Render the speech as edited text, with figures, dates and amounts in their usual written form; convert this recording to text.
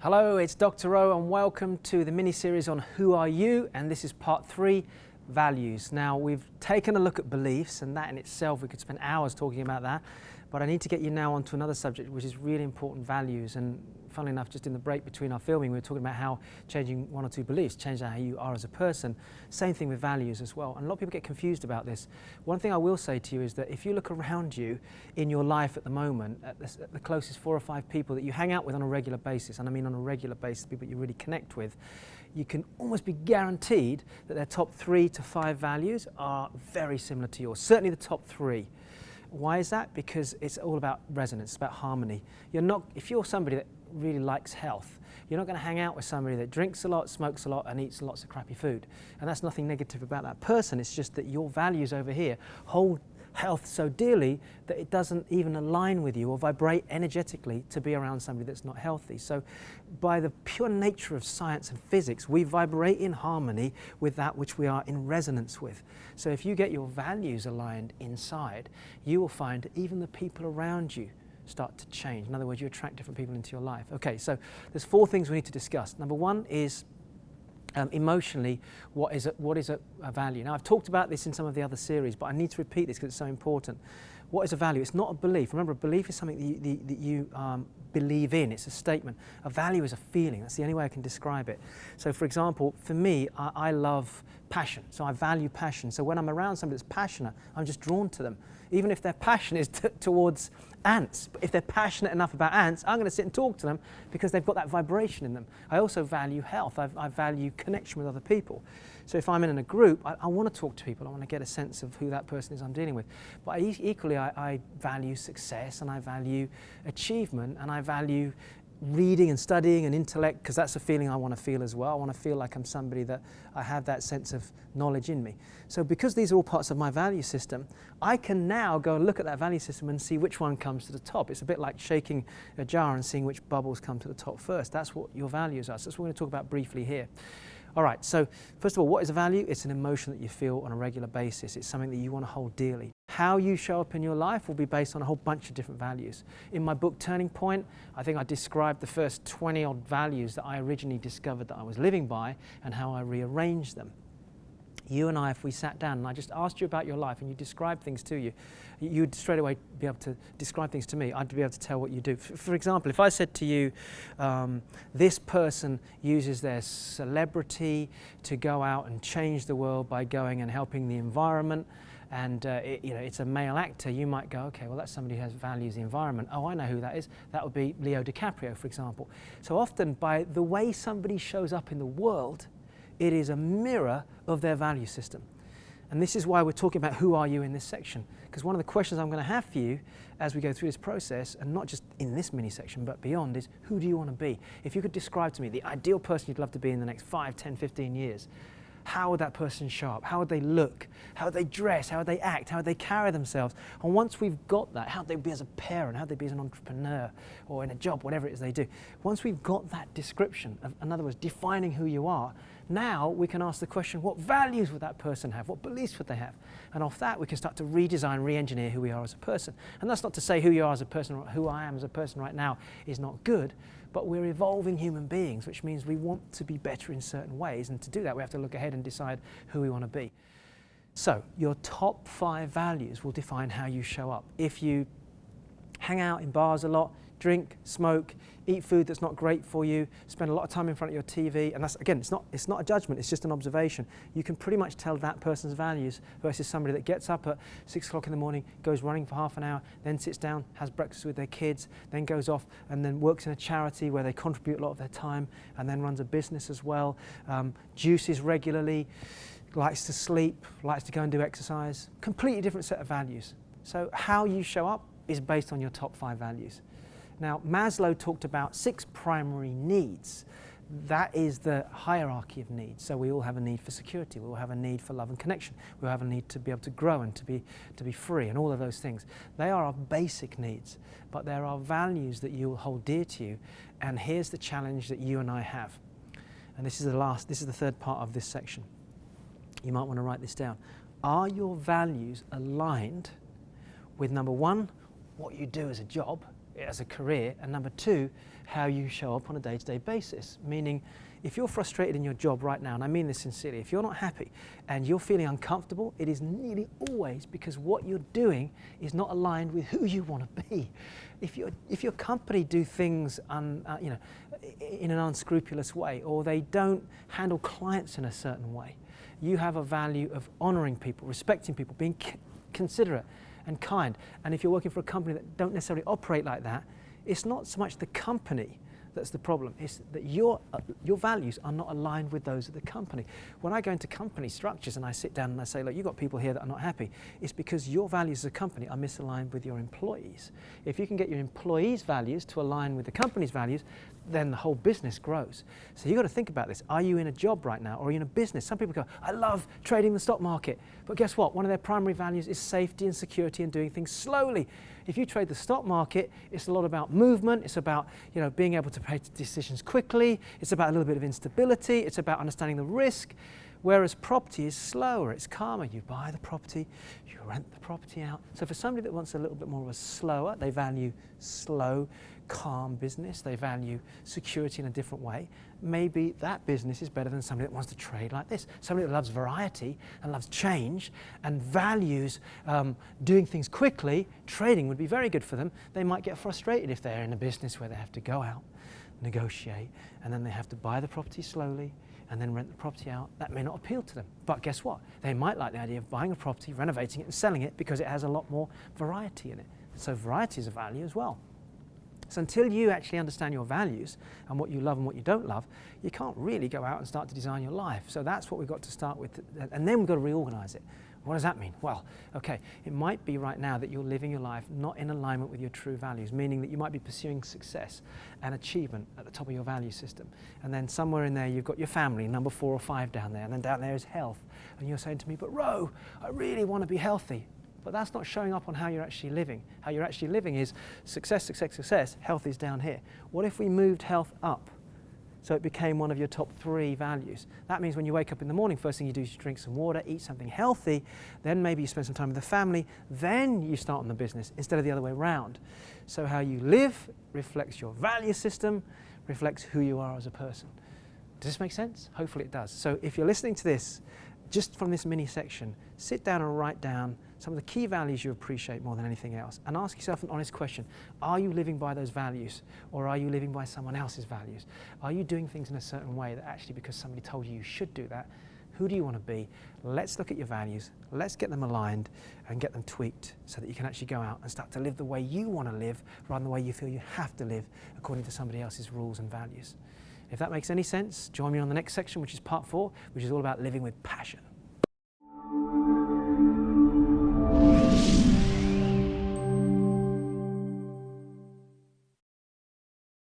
Hello, it's Dr. O and welcome to the mini-series on Who Are You? And this is part 3, values. Now, we've taken a look at beliefs, and that in itself, we could spend hours talking about that. But I need to get you now onto another subject, which is really important, values. And funnily enough, just in the break between our filming, we were talking about how changing 1 or 2 beliefs changes how you are as a person. Same thing with values as well. And a lot of people get confused about this. One thing I will say to you is that if you look around you in your life at the moment, at the closest 4 or 5 people that you hang out with on a regular basis, and I mean on a regular basis, people you really connect with, you can almost be guaranteed that their top 3 to 5 values are very similar to yours, certainly the top 3. Why is that? Because it's all about resonance, it's about harmony. If you're somebody that really likes health, you're not going to hang out with somebody that drinks a lot, smokes a lot, and eats lots of crappy food. And that's nothing negative about that person, it's just that your values over here hold health so dearly that it doesn't even align with you or vibrate energetically to be around somebody that's not healthy. So by the pure nature of science and physics, we vibrate in harmony with that which we are in resonance with. So if you get your values aligned inside, you will find even the people around you start to change. In other words, you attract different people into your life. Okay, so there's 4 things we need to discuss. Number 1 is emotionally, what is a value? Now, I've talked about this in some of the other series, but I need to repeat this because it's so important. What is a value? It's not a belief. Remember, a belief is something that you believe in. It's a statement. A value is a feeling. That's the only way I can describe it. So, for example, for me, I love passion. So I value passion. So when I'm around somebody that's passionate, I'm just drawn to them. Even if their passion is towards ants. But if they're passionate enough about ants, I'm going to sit and talk to them because they've got that vibration in them. I also value health. I value connection with other people. So if I'm in a group, I want to talk to people. I want to get a sense of who that person is I'm dealing with. But equally, I value success, and I value achievement, and I value reading and studying and intellect, because that's a feeling I want to feel as well. I want to feel like I'm somebody that I have that sense of knowledge in me. So because these are all parts of my value system, I can now go and look at that value system and see which one comes to the top. It's a bit like shaking a jar and seeing which bubbles come to the top first. That's what your values are. So that's what we're going to talk about briefly here. All right, so first of all, what is a value? It's an emotion that you feel on a regular basis. It's something that you want to hold dearly. How you show up in your life will be based on a whole bunch of different values. In my book, Turning Point, I think I described the first 20-odd values that I originally discovered that I was living by and how I rearranged them. You and I, if we sat down and I just asked you about your life and you described things to you, you'd straight away be able to describe things to me. I'd be able to tell what you do. For example, if I said to you, this person uses their celebrity to go out and change the world by going and helping the environment, and it's a male actor, you might go, okay, well, that's somebody who values the environment. Oh, I know who that is. That would be Leo DiCaprio, for example. So often, by the way somebody shows up in the world, it is a mirror of their value system. And this is why we're talking about who are you in this section. Because one of the questions I'm going to have for you as we go through this process, and not just in this mini section, but beyond, is who do you want to be? If you could describe to me the ideal person you'd love to be in the next 5, 10, 15 years, how would that person show up? How would they look? How would they dress? How would they act? How would they carry themselves? And once we've got that, how would they be as a parent? How would they be as an entrepreneur or in a job, whatever it is they do? Once we've got that description, in other words, defining who you are, now we can ask the question, what values would that person have? What beliefs would they have? And off that, we can start to redesign, re-engineer who we are as a person. And that's not to say who you are as a person or who I am as a person right now is not good, but we're evolving human beings, which means we want to be better in certain ways. And to do that, we have to look ahead and decide who we want to be. So your top 5 values will define how you show up. If you hang out in bars a lot, drink, smoke, eat food that's not great for you, spend a lot of time in front of your TV, and that's, again, it's not a judgment, it's just an observation. You can pretty much tell that person's values versus somebody that gets up at 6 o'clock in the morning, goes running for half an hour, then sits down, has breakfast with their kids, then goes off and then works in a charity where they contribute a lot of their time, and then runs a business as well, juices regularly, likes to sleep, likes to go and do exercise. Completely different set of values. So how you show up is based on your top 5 values. Now, Maslow talked about 6 primary needs. That is the hierarchy of needs. So we all have a need for security. We all have a need for love and connection. We all have a need to be able to grow and to be free and all of those things. They are our basic needs, but there are values that you will hold dear to you. And here's the challenge that you and I have. And this is the third part of this section. You might want to write this down. Are your values aligned with, number 1, what you do as a job? as a career, and number two, how you show up on a day-to-day basis. Meaning, if you're frustrated in your job right now, and I mean this sincerely, if you're not happy and you're feeling uncomfortable, it is nearly always because what you're doing is not aligned with who you want to be. If your company do things in an unscrupulous way, or they don't handle clients in a certain way, you have a value of honoring people, respecting people, being considerate and kind. And if you're working for a company that don't necessarily operate like that, it's not so much the company that's the problem. It's that your values are not aligned with those of the company. When I go into company structures and I sit down and I say, look, you've got people here that are not happy, it's because your values as a company are misaligned with your employees. If you can get your employees' values to align with the company's values, then the whole business grows. So you've got to think about this. Are you in a job right now, or are you in a business? Some people go, I love trading the stock market. But guess what? One of their primary values is safety and security and doing things slowly. If you trade the stock market, it's a lot about movement. It's about being able to make decisions quickly. It's about a little bit of instability. It's about understanding the risk. Whereas property is slower, it's calmer. You buy the property, you rent the property out. So for somebody that wants a little bit more of a slower, they value slow, calm business, they value security in a different way, maybe that business is better than somebody that wants to trade like this. Somebody that loves variety and loves change and values doing things quickly, trading would be very good for them. They might get frustrated if they're in a business where they have to go out, negotiate, and then they have to buy the property slowly and then rent the property out. That may not appeal to them. But guess what? They might like the idea of buying a property, renovating it and selling it because it has a lot more variety in it. So variety is a value as well. So until you actually understand your values and what you love and what you don't love, you can't really go out and start to design your life. So that's what we've got to start with. And then we've got to reorganize it. What does that mean? Well, okay, it might be right now that you're living your life not in alignment with your true values, meaning that you might be pursuing success and achievement at the top of your value system. And then somewhere in there you've got your family, number 4 or 5 down there, and then down there is health. And you're saying to me, but Ro, I really want to be healthy. But that's not showing up on how you're actually living. How you're actually living is success, success, success. Health is down here. What if we moved health up? So it became one of your top 3 values. That means when you wake up in the morning, first thing you do is you drink some water, eat something healthy, then maybe you spend some time with the family, then you start on the business instead of the other way around. So how you live reflects your value system, reflects who you are as a person. Does this make sense? Hopefully it does. So if you're listening to this, just from this mini section, sit down and write down some of the key values you appreciate more than anything else, and ask yourself an honest question. Are you living by those values, or are you living by someone else's values? Are you doing things in a certain way that actually because somebody told you you should do that? Who do you want to be? Let's look at your values, let's get them aligned and get them tweaked so that you can actually go out and start to live the way you want to live rather than the way you feel you have to live according to somebody else's rules and values. If that makes any sense, join me on the next section, which is part 4, which is all about living with passion.